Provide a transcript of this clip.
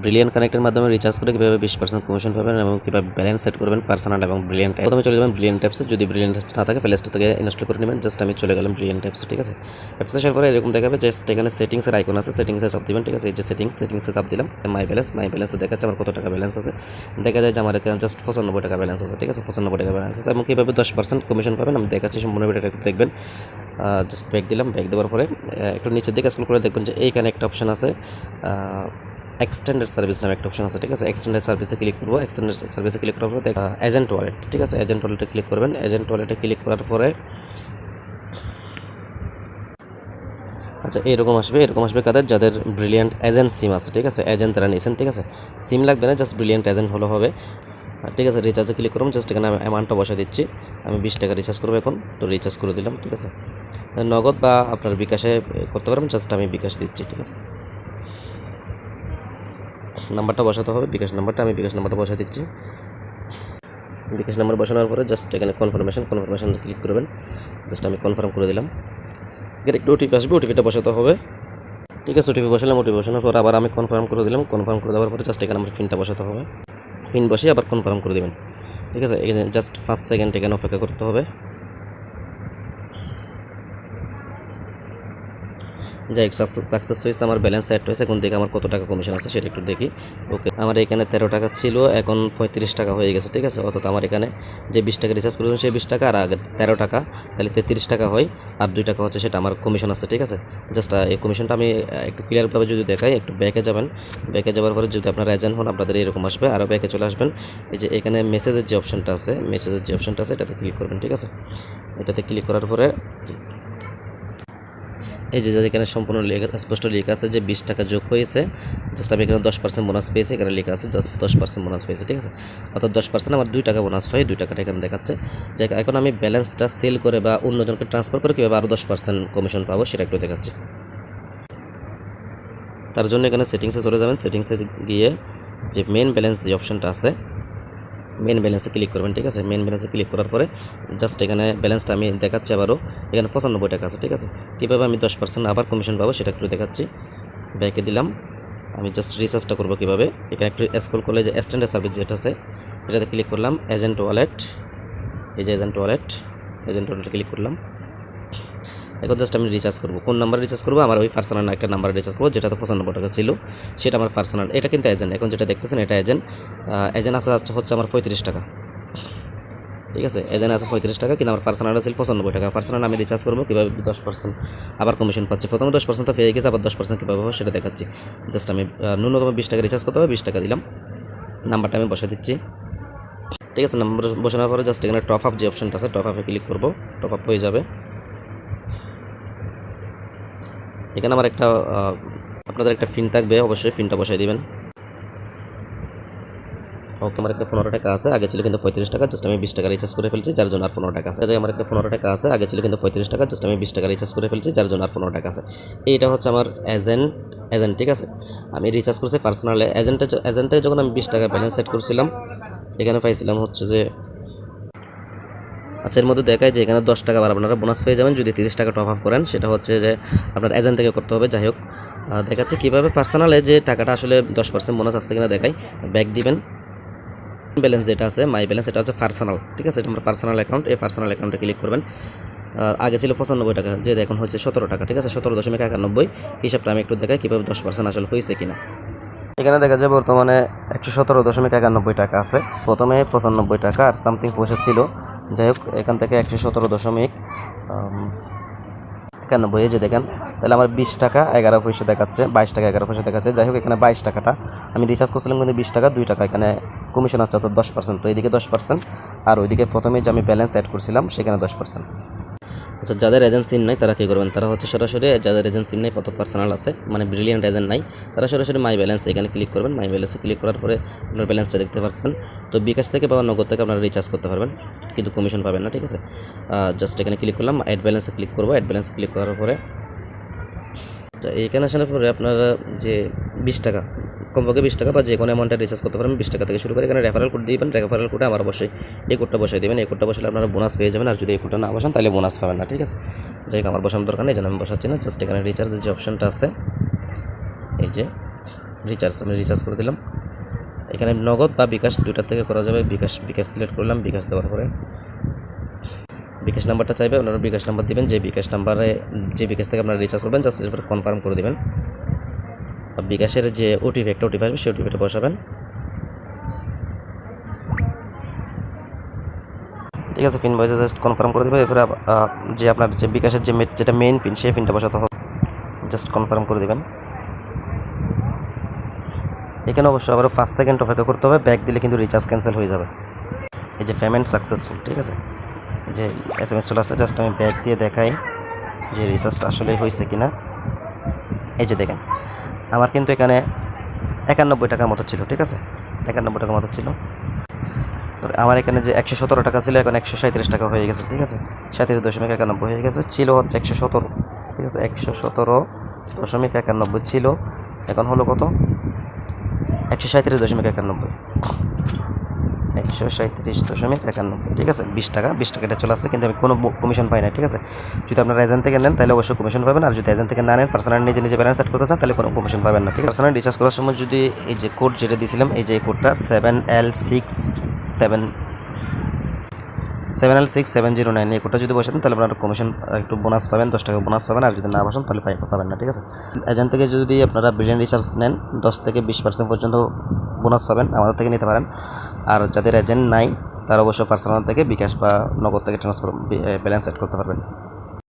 Brilliant কানেক্টের মাধ্যমে recharge করে কীভাবে 20% কমিশন পাবেন এবং কীভাবে ব্যালেন্স সেট করবেন পার্সোনাল এবং ব্রিলিয়ান্ট অ্যাপ। প্রথমে চলে যাবেন ব্রিলিয়ান্ট অ্যাপসে। যদি ব্রিলিয়ান্ট অ্যাপস না থাকে প্লে স্টোর থেকে ইনস্টল করে নেবেন। জাস্ট আমি চলে গেলাম ব্রিলিয়ান্ট অ্যাপসে, ঠিক আছে। অ্যাপসে আসার পরে এরকম দেখাবে, জাস্ট এখানে সেটিংসের আইকন আছে, সেটিংসে চাপ দিবেন, ঠিক আছে। এই যে সেটিংসে চাপ দিলাম। মাই ব্যালেন্সে দেখাচ্ছে আমার কত টাকা ব্যালেন্স আছে। দেখা যায় যে আমার এখানে জাস্ট 95 টাকা ব্যালেন্স আছে, ঠিক আছে। 95 টাকা ব্যালেন্স আছে এবং কীভাবে 10% কমিশন পাবেন আমি দেখাচ্ছি, সম্পূর্ণ ভিডিওটা একটু দেখবেন। জাস্ট ব্যাক দিলাম। ব্যাক দেওয়ার পরে একটু নিচের দিকে স্ক্রল করে দেখবেন যে এইখানে একটা অপশন আছে, এক্সটেন্ডেড সার্ভিস নামে একটা অপশন আছে, ঠিক আছে। এক্সটেন্ডেড সার্ভিসে ক্লিক করবো। এক্সটেন্ডেড সার্ভিসে ক্লিক করার পরে এজেন্ট ওয়ালেট, ঠিক আছে। এজেন্ট ওয়ালেটে ক্লিক করবেন। এজেন্ট ওয়ালেটে ক্লিক করার পরে আচ্ছা এরকম আসবে কাদের, যাদের ব্রিলিয়ান্ট এজেন্ট সিম আছে, ঠিক আছে। এজেন্ট যারা নিয়েছেন, ঠিক আছে। সিম লাগবে না, জাস্ট ব্রিলিয়ান্ট এজেন্ট হলো হবে, ঠিক আছে। রিচার্জে ক্লিক করুন। জাস্ট এখানে আমি অ্যামাউন্টটা বসা দিচ্ছি। আমি 20 টাকা রিচার্জ করবো এখন, তো রিচার্জ করে দিলাম, ঠিক আছে। নগদ বা আপনার বিকাশে করতে পারবেন, জাস্ট আমি বিকাশ দিচ্ছি, ঠিক আছে। নাম্বারটা বসাতে হবে, বিকাশ নাম্বারটা, আমি বিকাশ নাম্বারটা বসা দিচ্ছি। বিকাশ নাম্বার বসানোর পরে জাস্ট এখানে কনফার্মেশন ক্লিক করবেন। জাস্ট আমি কনফার্ম করে দিলাম। এখানে একটু ওটিপি আসবে, ওটিপিটা বসাতে হবে, ঠিক আছে। ওটিপি বসালাম। ওটিপি বসানোর পর আবার আমি কনফার্ম করে দিলাম। কনফার্ম করে দেওয়ার পরে জাস্ট এখানে আমার পিনটা বসাতে হবে। পিন বসিয়ে আবার কনফার্ম করে দেবেন, ঠিক আছে। এখানে জাস্ট 5 সেকেন্ড এখানে অপেক্ষা করতে হবে। যাই সাকসেস হয়েছে, আমার ব্যালেন্স সেট হয়েছে। এখন দেখে আমার কত টাকা কমিশন আছে সেটা একটু দেখি। ওকে, আমার এখানে 13 টাকা ছিল, এখন 35 টাকা হয়ে গেছে, ঠিক আছে। অর্থাৎ আমার এখানে যে 20 টাকা রিচার্জ করেছিলাম সেই 20 টাকা আর আগে 13 টাকা, তাহলে 33 টাকা হয়। আর 2 টাকা হচ্ছে সেটা আমার কমিশন আছে, ঠিক আছে। জাস্ট এই কমিশনটা আমি একটু ক্লিয়ারভাবে যদি দেখাই, একটু ব্যাকে যাবেন। ব্যাকে যাওয়ার পরে যদি আপনারা এজেন্ট হন আপনাদের এরকম আসবে। আরও ব্যাকে চলে আসবেন। এই যে এখানে মেসেজের যে অপশনটা আছে, এটাতে ক্লিক করবেন, ঠিক আছে। এটাতে ক্লিক করার পরে এই যে এখানে সম্পূর্ণ স্পষ্ট লেখা আছে যে 20 টাকা যোগ হয়েছে। জাস্ট আমি এখানে 10% বোনাস পেয়েছি, এখানে লেখা আছে জাস্ট 10% বোনাস পেয়েছি, ঠিক আছে। অর্থাৎ 10% আমার 2 টাকা বোনাস হয়, 2 টাকাটা এখানে দেখাচ্ছে। যে এখন আমি ব্যালেন্সটা সেল করে বা অন্যজনকে ট্রান্সফার করে কীভাবে আরও 10% কমিশন পাবো সেটা একটু দেখাচ্ছি। তার জন্য এখানে সেটিংসে চলে যাবেন। সেটিংসে গিয়ে যে মেন ব্যালেন্স যে অপশনটা আছে, মেন ব্যালেন্সে ক্লিক করবেন, ঠিক আছে। মেন ব্যালেন্সে ক্লিক করার পরে জাস্ট এখানে ব্যালেন্সটা আমি দেখাচ্ছি আবারও। এখানে 95 টাকা আছে, ঠিক আছে। কীভাবে আমি 10% আবার কমিশন পাবো সেটা একটু দেখাচ্ছি। ব্যাকে দিলাম। আমি জাস্ট রিচার্জটা করবো কীভাবে, এখানে একটু স্ক্রল করলে যে স্ট্যান্ডার্ড সার্ভিস যেটা আছে এটাতে ক্লিক করলাম। এজেন্ট ওয়ালেট, এই যে এজেন্ট ওয়ালেটে ক্লিক করলাম। এখন জাস্ট আমি রিচার্জ করবো। কোন নাম্বারে রিচার্জ করবো? আমার ওই পার্সোনাল একটা নাম্বারে রিচার্জ করবো, যেটা তো 95 টাকা ছিল, সেটা আমার পার্সোনাল। এটা কিন্তু এজেন্ট, এখন যেটা দেখতেছেন এটা এজেন্ট। আছে হচ্ছে আমার 35 টাকা, ঠিক আছে। এজেন্ট আছে 35 টাকা, কিন্তু আমার পার্সোনাল ছিল 95 টাকা। পার্সোনাল আমি রিচার্জ করবো কীভাবে 10% আবার কমিশন পাচ্ছি। প্রথমে 10% তো পেয়ে গেছে, আবার 10% কীভাবে হবে সেটা দেখাচ্ছি। জাস্ট আমি ন্যূনতম 20 টাকা রিচার্জ করতে হবে, 20 টাকা দিলাম। নাম্বারটা আমি বসে দিচ্ছি, ঠিক আছে। নাম্বার বসানোর পরে জাস্ট এখানে টপ আপ যে অপশনটা আছে, টপ আপে ক্লিক করবো। টপ আপ হয়ে যাবে। এখানে আমার একটা আপনাদের একটা ফিন থাকবে, অবশ্যই ফিনটা বসাই দিবেন। ওকে, আমার একটা 15 টাকা আছে, আগে ছিল কিন্তু 35 টাকা। জাস্ট আমি 20 টাকা রিচার্জ করে ফেলছি, যার জন্য আর 15 টাকা আছে। আমার একটা 15 টাকা আছে, আগে ছিল কিন্তু 35 টাকা। জাস্ট আমি 20 টাকা রিচার্জ করে ফেলছি, যার জন্য আর 15 টাকা আছে। এইটা হচ্ছে আমার এজেন্ট, ঠিক আছে। আমি রিচার্জ করছি পার্সোনালে। এজেন্টে যখন আমি 20 টাকা ব্যালেন্স সেট করছিলাম, এখানে পাইছিলাম হচ্ছে যে, আচ্ছা এর মধ্যে দেখায় যে এখানে 10 টাকা আপনারা বোনাস পেয়ে যাবেন যদি 30 টাকা টপ আপ করেন। সেটা হচ্ছে যে আপনার এজেন্ট থেকে করতে হবে। যাই হোক, দেখাচ্ছে কীভাবে পার্সোনালে যে টাকাটা আসলে 10% বোনাস আসছে কিনা দেখাই। ব্যাক দিবেন। ব্যালেন্স যেটা আছে মাই ব্যালেন্স, এটা হচ্ছে পার্সোনাল, ঠিক আছে। এটা আমার পার্সোনাল অ্যাকাউন্ট। এই পার্সোনাল অ্যাকাউন্টে ক্লিক করবেন। আগে ছিল 95 টাকা, যে এখন হচ্ছে 17 টাকা, ঠিক আছে। 17.91 হিসাবটা আমি একটু দেখাই কীভাবে 10% আসলে হয়েছে কিনা। এখানে দেখা যায় বর্তমানে 117.91 টাকা আছে। প্রথমে 95 টাকা আর সামথিং পয়সা ছিল। যাই হোক, এখান থেকে 117.91, এই যে দেখেন, তাহলে আমার 20 টাকা 11 পয়সা দেখাচ্ছে, 22 টাকা 11 পয়সা দেখাচ্ছে। যাই হোক, এখানে 22 টাকাটা আমি রিচার্জ করছিলাম কিন্তু 20 টাকা, 2 টাকা এখানে কমিশন আছে, অর্থাৎ 10%। তো এইদিকে 10% আর ওইদিকে প্রথমে যে আমি ব্যালেন্স অ্যাড করছিলাম সেখানে 10%। আচ্ছা, যাদের এজেন্ট সিম নাই তারা কী করবেন? তারা হচ্ছে সরাসরি, যাদের এজেন্ট সিম নেই, কত পার্সোনাল আছে মানে ব্রিলিয়ান্ট এজেন্ট নাই, তারা সরাসরি মাই ব্যালেন্স এখানে ক্লিক করবেন। মাই ব্যালেন্সে ক্লিক করার পরে আপনার ব্যালেন্সটা দেখতে পাচ্ছেন। তো বিকাশ থেকে বা নগদ থেকে আপনারা রিচার্জ করতে পারবেন, কিন্তু কমিশন পাবেন না, ঠিক আছে। জাস্ট এখানে ক্লিক করলাম, অ্যাড ব্যালেন্সে ক্লিক করবো। অ্যাড ব্যালেন্সে ক্লিক করার পরে আচ্ছা এইখানে আসার পরে আপনারা যে 20 টাকা, কমপক্ষে 20 টাকা বা যে কোনো অ্যামাউন্টে রিচার্জ করতে পারবেন, 20 টাকা থেকে শুরু করে। এখানে রেফারেল কোড দিবেন। রেফারেল কোডে আমার অবশ্যই এই কোডটা বসাই দেবেন। এই কোডটা বসালে আপনারা বোনাস পেয়ে যাবেন, আর যদি এই কোডটা না বসান তাহলে বোনাস পাবেন না, ঠিক আছে। যাই হোক, আমার বসানোর দরকার নেই, এই জন্য আমি বসাচ্ছি না। জাস্ট এখানে রিচার্জের যে অপশনটা আছে, এই যে রিচার্জ, আমি রিচার্জ করে দিলাম। এখানে নগদ বা বিকাশ দুইটার থেকে করা যাবে। বিকাশ সিলেক্ট করলাম। বিকাশ দেওয়ার পরে বিকাশ নাম্বারটা চাইবে, আপনারা বিকাশ নাম্বার দিবেন। যে বিকাশ থেকে আপনারা রিচার্জ করবেন জাস্ট এরপরে কনফার্ম করে দেবেন। আর বিকাশের যে ওটিপি আসবে সেই ওটিপিটা বসাবেন। ঠিক আছে, পিন বসে জাস্ট কনফার্ম করে দেবেন। এরপরে যে আপনার যে বিকাশের যেটা মেইন পিন সেই পিনটা বসাতে হবে, জাস্ট কনফার্ম করে দেবেন। এখানে অবশ্যই আবার 5 সেকেন্ড অপেক্ষা করতে হবে, ব্যাক দিলে কিন্তু রিচার্জ ক্যান্সেল হয়ে যাবে। এই যে পেমেন্ট সাকসেসফুল, ঠিক আছে, যে SMS চলে আসছে, জাস্ট আমি ব্যাক দিয়ে দেখাই যে রিচার্জটা আসলে হয়েছে কিনা। এই যে দেখেন আমার কিন্তু এখানে 91 টাকার মতো ছিল, ঠিক আছে, 91 টাকার মতো ছিল। সরি, আমার এখানে যে 117 টাকা ছিল এখন 137 টাকা হয়ে গেছে, ঠিক আছে, 37.91 হয়ে গেছে। ছিল হচ্ছে 117, ঠিক আছে, 117.91 ছিল, এখন হলো কত, 137.91, 137.91, ঠিক আছে, 20 টাকা এটা চলে আসছে, কিন্তু আমি কোনো কমিশন পাই না, ঠিক আছে। যদি আপনারা এজেন্ট থেকে নেন তাহলে অবশ্যই কমিশন পাবেন, আর যদি এজেন্ট থেকে না নেন, পার্সোনাল নিজে ব্যালেন্স সেট করতে চান তাহলে কোনো কমিশন পাবেন না, ঠিক আছে। পার্সোনাল রিচার্জ করার সময় যদি এই যে কোড যেটা দিয়েছিলাম, এই যে কোডটা 7L6709 এই কোডটা যদি বসাতেন তাহলে আপনারা কমিশন একটু বোনাস পাবেন, 10 টাকা বোনাস পাবেন, আর যদি না বসান তাহলে পাবেন না, ঠিক আছে। এজেন্ট থেকে যদি আপনারা ব্রিলিয়ান্ট রিচার্জ নেন 10 থেকে 20% পর্যন্ত বোনাস পাবেন, আমাদের থেকে নিতে পারেন। আর যাদের এজেন্ট নাই তারা অবশ্যই পার্সোনাল থেকে বিকাশ বা নগদ থেকে ট্রান্সফার ব্যালেন্স সেট করতে পারবেন।